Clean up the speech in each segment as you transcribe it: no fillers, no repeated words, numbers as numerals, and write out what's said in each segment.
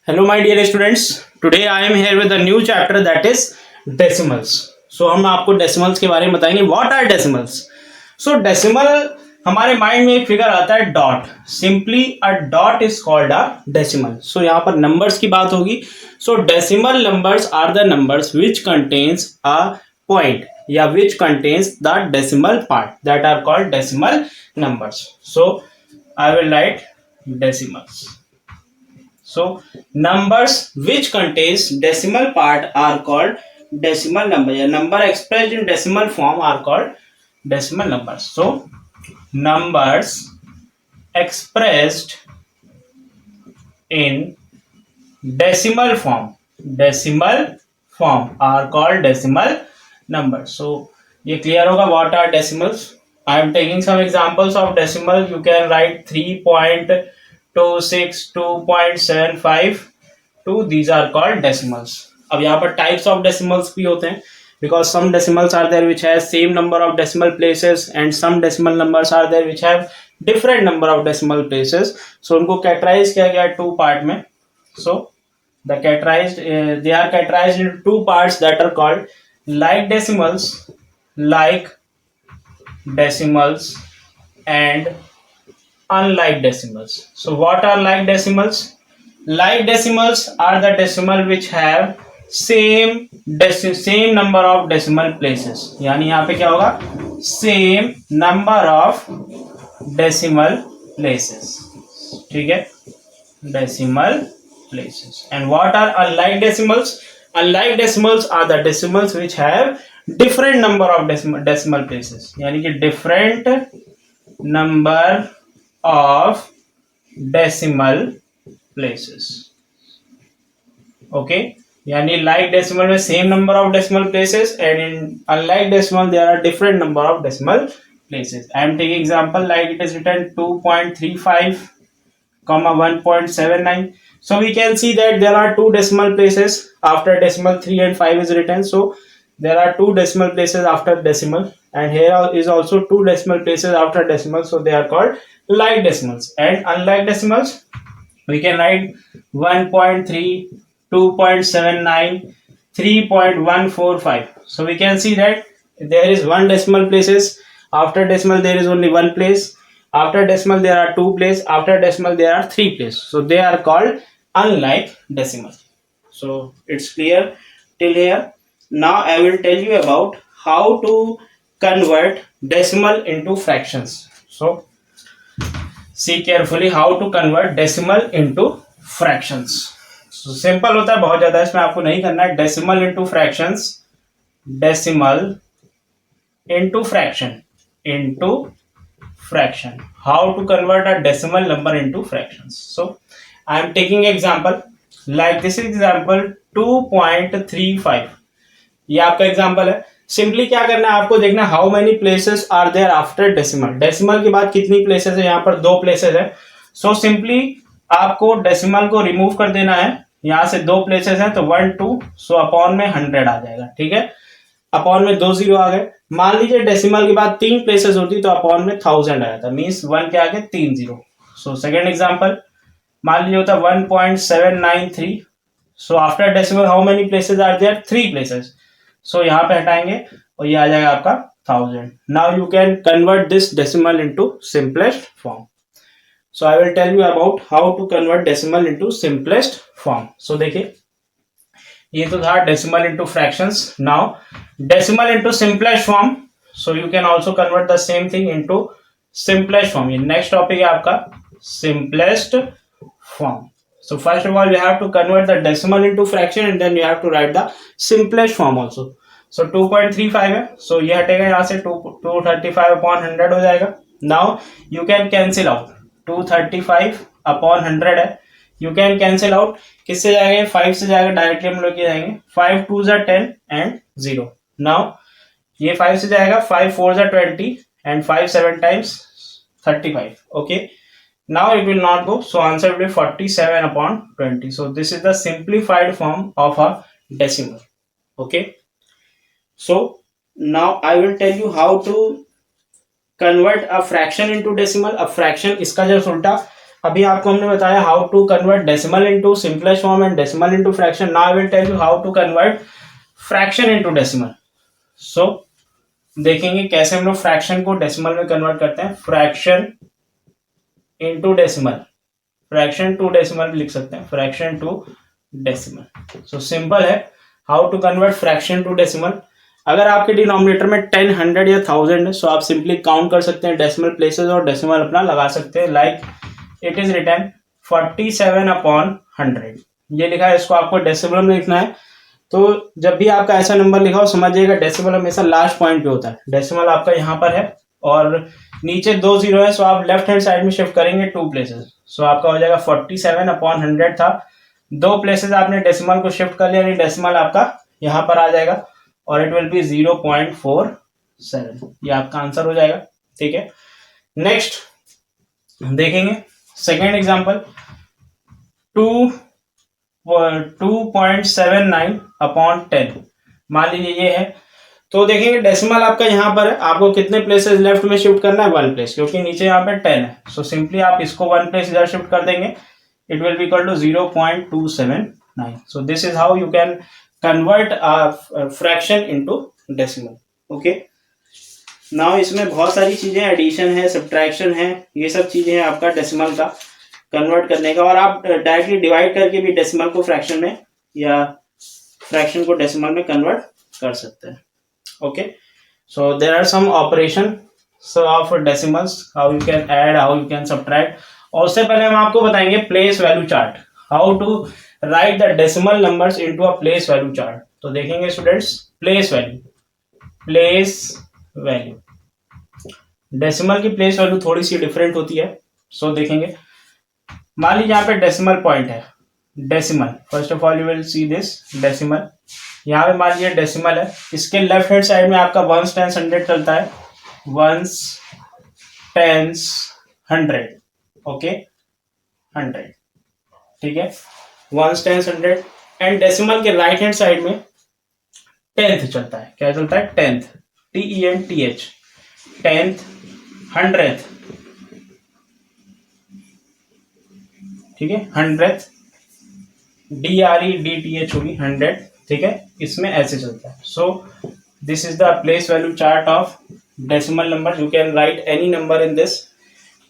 Hello, my dear students. Today I am here with a new chapter that is decimals. So हम आपको decimals के बारे में बताएंगे. What are decimals? So decimal हमारे mind में एक फिगर आता है dot. Simply a dot is called a decimal. So यहाँ पर नंबर्स की बात होगी. So decimal numbers are the numbers which contains a point या which contains the decimal part that are called decimal numbers. So I will write decimals. So numbers which contains decimal part are called decimal number. या number expressed in decimal form are called decimal numbers. So numbers expressed in decimal form are called decimal numbers. So ये clear होगा what are decimals. I am taking some examples of decimal. You can write 3.26, 2.75 2. These are called decimals. अब यहाँ पर types of decimals भी होते हैं because some decimals are there which has same number of decimal places and some decimal numbers are there which have different number of decimal places. So उनको categorize किया गया two part में. So the categorized they are categorized into two parts that are called like decimals and unlike decimals. So what are like decimals? Like decimals are the decimal which have same number of decimal places. यानी यहाँ पे क्या होगा? Same number of decimal places. ठीक है? Decimal places. And what are unlike decimals? Unlike decimals are the decimals which have different number of decimal places. यानी कि different number of decimal places. Okay, यानी like decimal में same number of decimal places and in unlike decimal there are different number of decimal places. I am taking example like it is written 2.35 comma 1.79. So we can see that there are two decimal places after decimal 3 and 5 is written. So there are two decimal places after decimal and here is also two decimal places after decimal. So they are called like decimals. And unlike decimals we can write 1.3, 2.79, 3.145. So we can see that there is one decimal places. After decimal there is only one place. After decimal there are two places. After decimal there are three places. So they are called unlike decimal. So it's clear till here. Now I will tell you about how to convert decimal into fractions. So see carefully how to convert decimal into fractions. So simple होता है बहुत ज्यादा, इसमें आपको नहीं करना है. Decimal into fractions, decimal into fraction. How to convert a decimal number into fractions? So I am taking example like this example 2.35. ये आपका एग्जाम्पल है. सिंपली क्या करना है आपको देखना how many places are there after decimal. Decimal के बाद कितनी प्लेसेस है? यहाँ पर दो प्लेसेस है. सो सिंपली आपको डेसिमल को रिमूव कर देना है. यहाँ से दो प्लेसेस है तो 1 2. सो अपॉन में 100 आ जाएगा. ठीक है, अपॉन में 2 0 आ गए. मान लीजिए डेसिमल के बाद तीन प्लेसेस होती तो अपॉन में 1000 आया था. मीन्स 1 के आगे 3 0. सो सेकेंड एग्जाम्पल मान लीजिए होता 1.793. So after decimal how many places are there? 3 places. So यहाँ पे हटाएंगे और ये आ जाएगा आपका 1000. Now you can convert this decimal into simplest form. So I will tell you about how to convert decimal into simplest form. So देखिए ये तो था decimal into fractions. Now decimal into simplest form. So you can also convert the same thing into simplest form. ये next topic है आपका simplest form. So first of all you have to convert the decimal into fraction and then you have to write the simplest form also. So 2.35 है. So ये हटेगा यहाँ से 235 upon 100 हो जाएगा. Now you can cancel out. 235 upon 100 है. You can cancel out. किससे जाएंगे? 5 से जाएगा, डायरेक्टली हम लोग जाएंगे. 5 2 जा 10 and 0. Now ये 5 से जाएगा, 5 4 जा 20 and 5 7 times 35. Okay. Now it will not go, so answer will be 47 upon 20. So this is the simplified form of a decimal. Okay, so now I will tell you how to convert a fraction into decimal. A fraction इसका just उल्टा अभी आपको हमने बताया how to convert decimal into simplest form and decimal into fraction. Now I will tell you how to convert fraction into decimal. So देखेंगे कैसे हम लोग फ्रैक्शन को डेसिमल में कन्वर्ट करते हैं. Fraction into decimal, fraction to decimal भी लिख सकते हैं, fraction to decimal. So simple है how to convert fraction to decimal. अगर आपके डिनोमिनेटर में 10, 100 या 1000 है, सो आप सिंपली काउंट कर सकते हैं डेसिमल प्लेसेस और डेसिमल अपना लगा सकते हैं. Like it is written 47/100. ये लिखा है, इसको आपको डेसिमल में लिखना है. तो जब भी आपका ऐसा नंबर लिखा हो समझिएगा डेसिमल हमेशा लास्ट पॉइंट पे होता है. डेसिमल आपका यहाँ पर है और नीचे 2 0 है, सो आप लेफ्ट हैंड साइड में शिफ्ट करेंगे 2 प्लेसेस. सो आपका हो जाएगा 47/100 था, 2 प्लेसेस आपने डेसिमल को शिफ्ट कर लिया, यानी डेसिमल आपका यहाँ पर आ जाएगा और इट विल बी 0.47. ये आपका आंसर हो जाएगा. ठीक है, नेक्स्ट देखेंगे सेकेंड एग्जांपल. 2.79/10. मान लीजिए ये है, तो देखेंगे डेसिमल आपका यहाँ पर है, आपको कितने प्लेसेस लेफ्ट में शिफ्ट करना है, 1 प्लेस, क्योंकि नीचे यहाँ पे 10 है. सो सिंपली आप इसको 1 प्लेस इधर शिफ्ट कर देंगे, it will be equal to 0.279. So this is how you can convert fraction into decimal. Okay, now इसमें बहुत सारी चीजें, एडिशन है, सब्ट्रैक्शन है, ये सब चीजें हैं आपका डेसिमल का कन्वर्ट करने का. और आप डायरेक्टली डिवाइड करके भी डेसिमल को फ्रैक्शन में या फ्रैक्शन को डेसिमल में कन्वर्ट कर सकते हैं. Okay, so there are some operation of decimals, how you can add, how you can subtract. और उससे पहले हम आपको बताएंगे place value chart, how to write the decimal numbers into a place value chart. तो देखेंगे स्टूडेंट्स, प्लेस वैल्यू, डेसिमल की place value थोड़ी सी डिफरेंट होती है. सो देखेंगे, मान लीजिए यहाँ पे डेसिमल पॉइंट है, decimal, first of all you will see this decimal. यहाँ पे मान लीजिए डेसिमल है, इसके लेफ्ट हैंड साइड में आपका 1s, 10s, 100 चलता है, 1s, 10s, 100. ओके, 100. ठीक है, 1s, 10s, 100. एंड डेसिमल के राइट हैंड साइड में 10th चलता है. क्या चलता है? 10th, TENTH, 10th, 100th. ठीक है, 100th, DREDTH होगी 100. ठीक है, इसमें ऐसे चलता है. सो this is the place value chart of decimal number. You can write any number in this.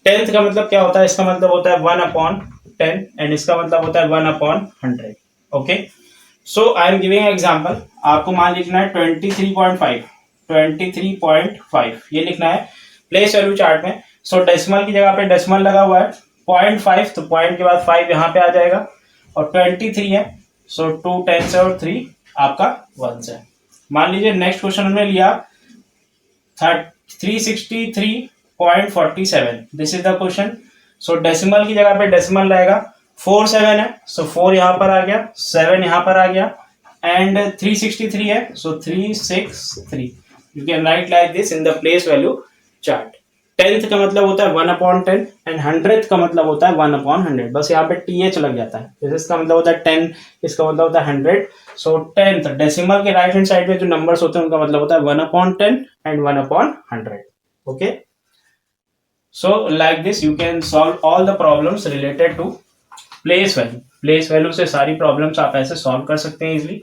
10th का मतलब क्या होता है? इसका मतलब होता है 1/10 एंड इसका मतलब होता है 1/100. Okay, so I am giving example. आपको मान लिखना है 23.5 ये लिखना है प्लेस वैल्यू चार्ट में. सो डेसिमल की जगह पे डेसिमल लगा हुआ है 0.5, तो पॉइंट के बाद 5 यहाँ पे आ जाएगा. और 23 है, सो 2 10s है और 3 आपका 1s है. मान लीजिए नेक्स्ट क्वेश्चन हमने लिया 363.47. This is the question. So decimal की जगह पे डेसिमल रहेगा 4 7 है, सो 4 यहाँ पर आ गया, 7 यहाँ पर आ गया एंड 363 है, सो 363. You can write like this in the place value chart. 10th का मतलब होता है 1/10 एंड 100th का मतलब होता है 1/100. बस यहाँ पे TH लग जाता है. इसका मतलब होता है 10, इसका मतलब होता है 100. सो 10th डेसिमल के राइट हैंड साइड में जो नंबर्स होते हैं उनका मतलब होता है 1/10 and 1/100. Okay, so like this you can solve all the problems related to place value. Place value से सारी प्रॉब्लम्स आप ऐसे सॉल्व कर सकते हैं easily.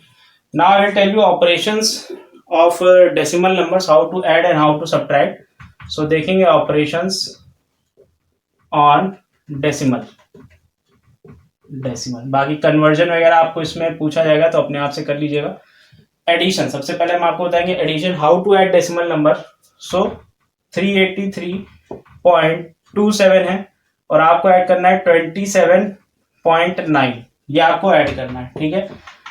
Now I will tell you operations of decimal numbers, how to add and how to subtract. So देखेंगे operations on decimal. बाकी conversion वगैरह आपको इसमें पूछा जाएगा तो अपने आप से कर लीजिएगा. एडिशन, सबसे पहले हम आपको बताएंगे addition, how to add decimal number. So 383.27 है और आपको ऐड करना है 27.9. ये आपको ऐड करना है. ठीक है,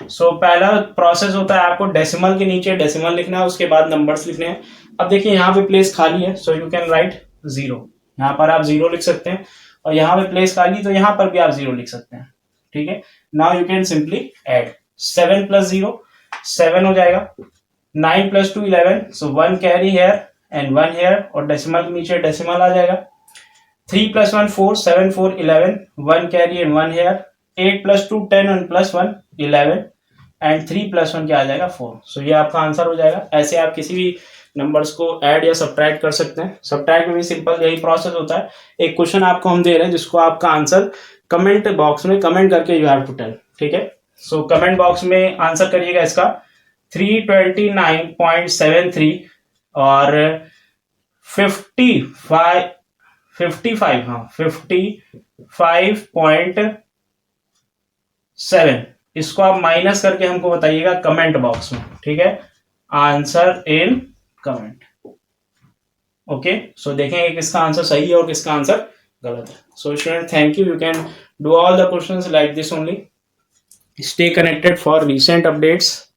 सो पहला प्रोसेस होता है आपको डेसिमल के नीचे डेसिमल लिखना है, उसके बाद नंबर्स लिखने हैं. अब देखिए यहाँ पे प्लेस खाली है, सो यू कैन राइट 0. यहाँ पर आप 0 लिख सकते हैं और यहाँ पे प्लेस खाली तो यहाँ पर भी आप 0 लिख सकते हैं. ठीक है, now you can simply add 7 + 0 7 हो जाएगा, 9 + 2 11, so 1 carry here and 1 here और डेसिमल के नीचे डेसिमल आ जाएगा. 3 + 1 4, 7 4 11, 1 carry and 1 here. 8 + 2 10 and +1 11 and 3 + 1 क्या आ जाएगा 4. सो ये आपका आंसर हो जाएगा. ऐसे आप किसी भी नंबर्स को ऐड या सब्ट्रैक्ट कर सकते हैं। सब्ट्रैक्ट में भी सिंपल यही प्रोसेस होता है, एक क्वेश्चन आपको हम दे रहे हैं जिसको आपका आंसर कमेंट बॉक्स में कमेंट करके यू हैव टू टेल, ठीक है। सो कमेंट बॉक्स में आंसर करिएगा इसका 329.73 और 55 हाँ 55.7 इसको आप माइनस करके हमको बताइएगा कमेंट बॉक्स में, ठीक है। Answer in comment. ओके, सो देखेंगे किसका आंसर सही है और किसका आंसर गलत है। So student thank you can do all the questions like this only. Stay connected for recent updates.